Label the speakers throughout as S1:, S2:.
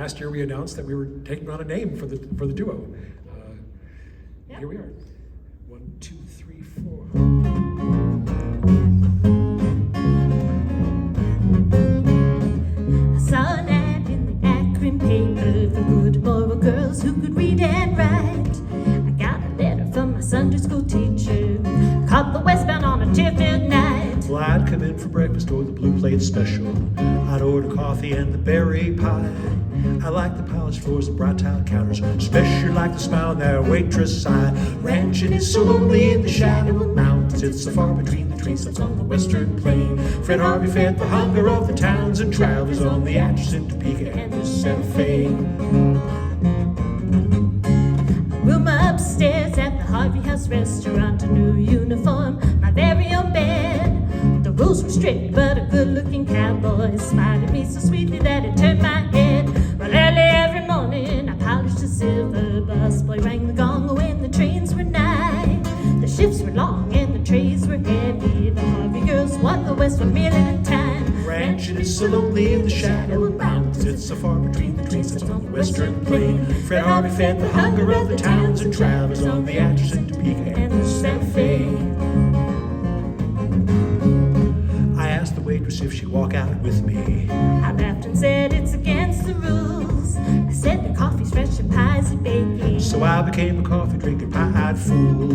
S1: last year we announced that we were taking on a name for the duo.
S2: Yep.
S1: Here we are. 1, 2, 3, 4.
S2: I saw an ad in the Akron paper for good moral girls who could read and write. I got a letter from my Sunday school teacher, caught the westbound on a Tiffin night.
S1: Well, I'd come in for breakfast or the blue plate special. I'd order coffee and the berry pie. I like the polished floors and bright tile counters, especially like the smile in that waitress' eye. Ranching is so lonely in the shadow of mountains. It's so far between the trees that's on the western plain. Fred Harvey fed the hunger of the towns and travelers on the Atchison, Topeka, and the Santa Fe.
S2: Room upstairs at the Harvey House restaurant, a new uniform, my very own bed. The rules were strict, but a good-looking cowboy smiled at me so sweetly that it turned my head. Well, early every morning I polished a silver busboy, rang the gong when the trains were nigh. The shifts were long and the trays were heavy. The Harvey girls won the West 1 meal at a time.
S1: Ranching is so lonely in the shadow of mountains. It's so far between the trees that's on the western plain. Fred Harvey fed the hunger of the towns and travelers on the Atchison, Topeka, and the Santa Fe. I asked the waitress if she'd walk out with me.
S2: I laughed and said it's against the rules. I said the coffee's fresh and pies are baking.
S1: So I became a coffee-drinking, pie-eyed fool.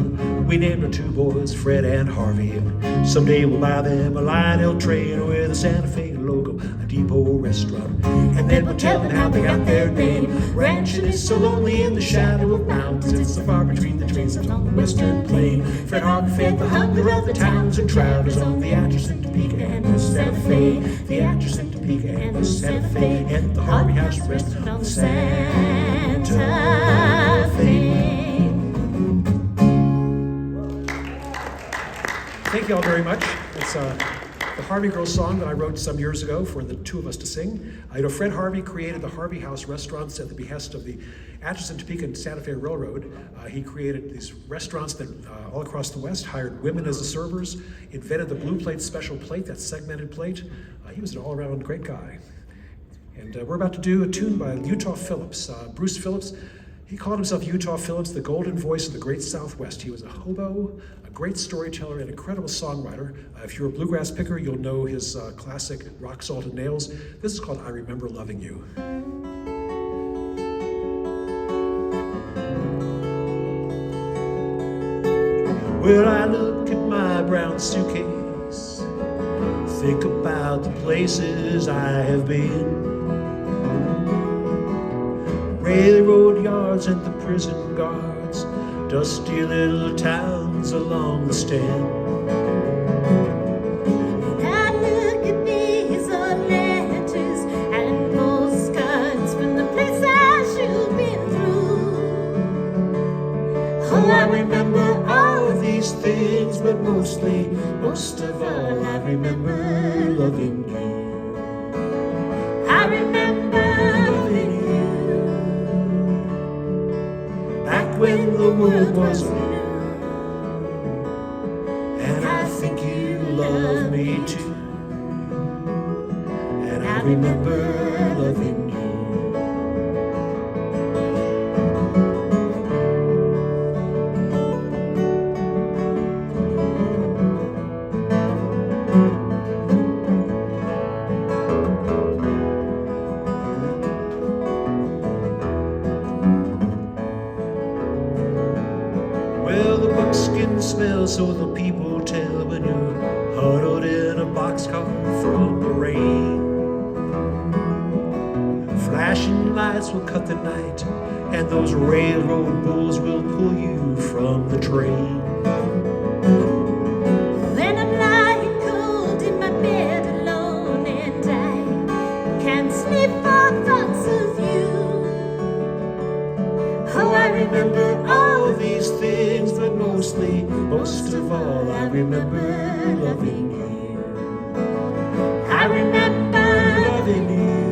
S1: We named our 2 boys Fred and Harvey. Someday we'll buy them a Lionel train with a Santa Fe logo, a depot restaurant. And then we'll tell them how they got their name. Ranching is so lonely in the shadow of mountains. It's so far between the trees that's on the western plain. Fred Harvey fed the hunger of the towns and travelers on the Atchison, Topeka, and the Santa Fe. The Atchison, Topeka, and the Santa Fe. And the Harvey House restaurant on the Santa Fe. Thank you all very much. It's the Harvey Girls song that I wrote some years ago for the 2 of us to sing. Fred Harvey created the Harvey House restaurants at the behest of the Atchison, Topeka, and Santa Fe Railroad. He created these restaurants that all across the West, hired women as the servers, invented the blue plate special plate, that segmented plate. He was an all-around great guy. And we're about to do a tune by Utah Phillips. Bruce Phillips, he called himself Utah Phillips, the golden voice of the great Southwest. He was a hobo, a great storyteller, and incredible songwriter. If you're a bluegrass picker, you'll know his classic Rock, Salt, and Nails. This is called I Remember Loving You. Well, I look at my brown suitcase, think about the places I have been. Railroad yards and the prison guards, dusty little towns along the stem.
S2: And I look at these old letters and postcards from the place I should have been through.
S1: Oh, I remember all of these things, but most of all, I remember loving you.
S2: I remember loving you
S1: back when the world was new. And I think you love me too. And I remember loving you. Well, the buckskin smells, so the people tell, when you're huddled in a boxcar from the rain. Flashing lights will cut the night, and those railroad bulls will pull you from the train.
S2: when I'm lying cold in my bed alone and I can't sleep for thoughts of you.
S1: Oh, I remember all of these things, but most of all, I remember loving you.
S2: I remember
S1: Loving you.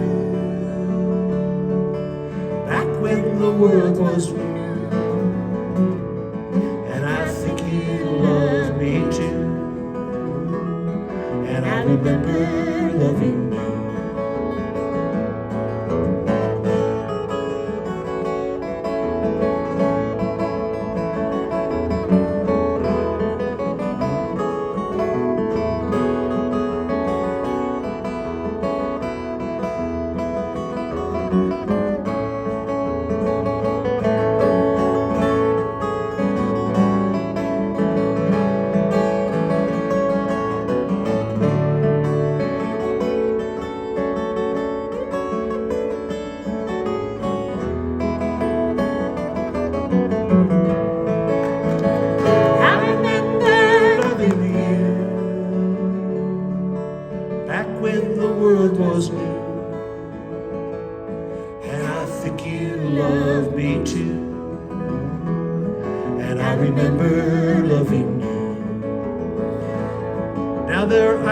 S1: Back when the world was new. And I think you love me too. And I remember loving you.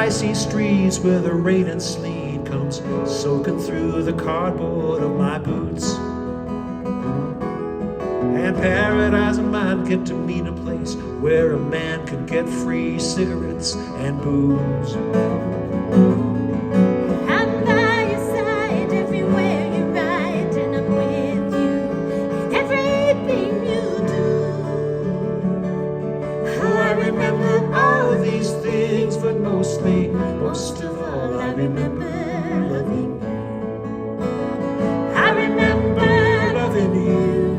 S1: Icy streets where the rain and sleet comes soaking through the cardboard of my boots. And paradise and mine get to mean a place where a man can get free cigarettes and booze.
S2: I'm by your side everywhere you ride, and I'm with you in everything you do.
S1: Oh, I remember all of these things, but most of all, I remember loving you.
S2: I remember
S1: loving you.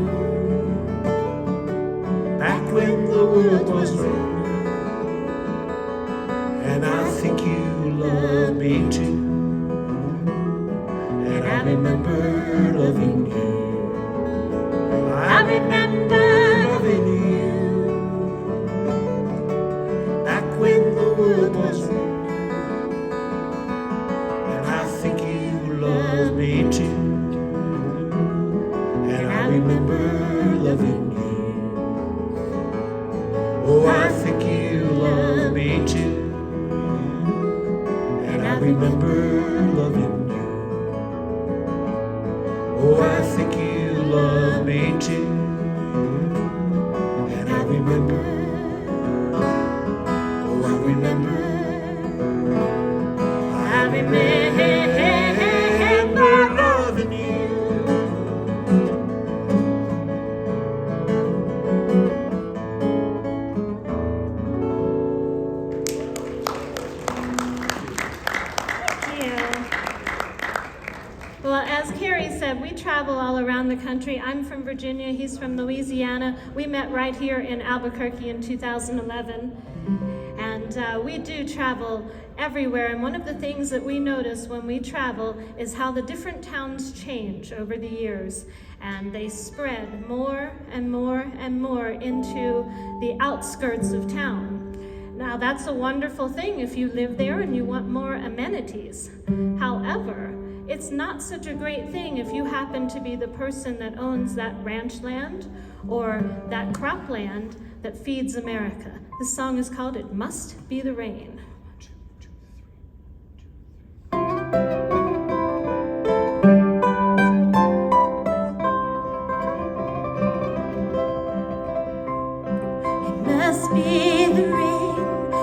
S1: Back when the world was red, and I think you love me too. And I remember loving you.
S2: I remember
S1: loving you. Back when the world was red, love me too, and I remember loving you. Oh, I think you love me too, and I remember loving you. Oh, I think you love me too, and I remember. Oh, I remember. I remember.
S2: We travel all around the country. I'm from Virginia, he's from Louisiana. We met right here in Albuquerque in 2011. And we do travel everywhere. And one of the things that we notice when we travel is how the different towns change over the years. And they spread more and more and more into the outskirts of town. Now that's a wonderful thing if you live there and you want more amenities. However, it's not such a great thing if you happen to be the person that owns that ranch land or that cropland that feeds America. This song is called It Must Be the Rain. It must be the rain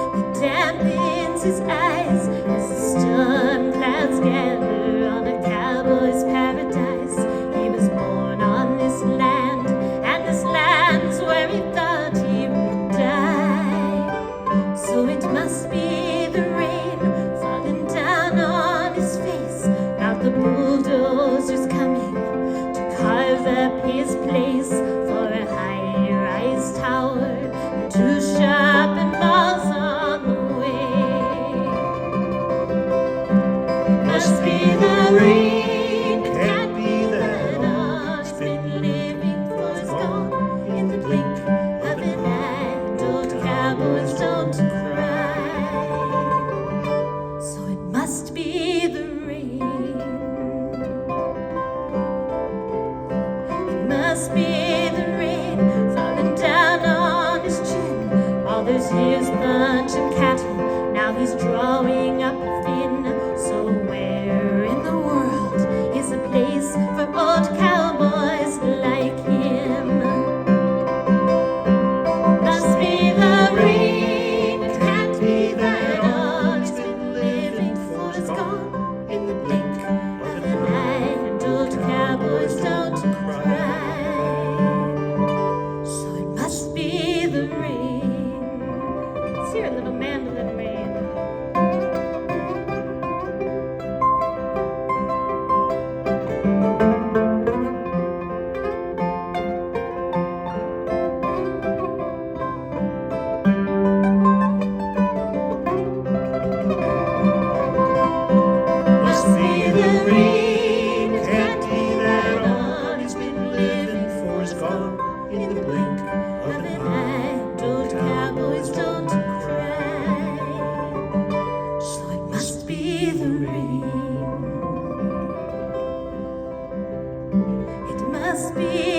S2: that dampens his eyes as the storm clouds gather on a cowboy's paradise. He was born on this land, and this land's where he thought he would die. So it must be the rain falling down on his face, not the bulldozers coming to carve up his place for a high-rise tower and two shopping malls on the way. Must be the rain, can't be that all it's been living for is gone in the blink of an eye. And old cowboys don't cry, so it must be the rain. It must be the rain falling down on his chin. All those years punching cattle, now he's drawing up a fin. So where in the world is a place for old cowboys like him? Must be the rain, it can't be that all he's been living for is gone in the blink of an eye. And old cowboys don't cry, so it must be the rain. Let's hear a little mandolin rain. must be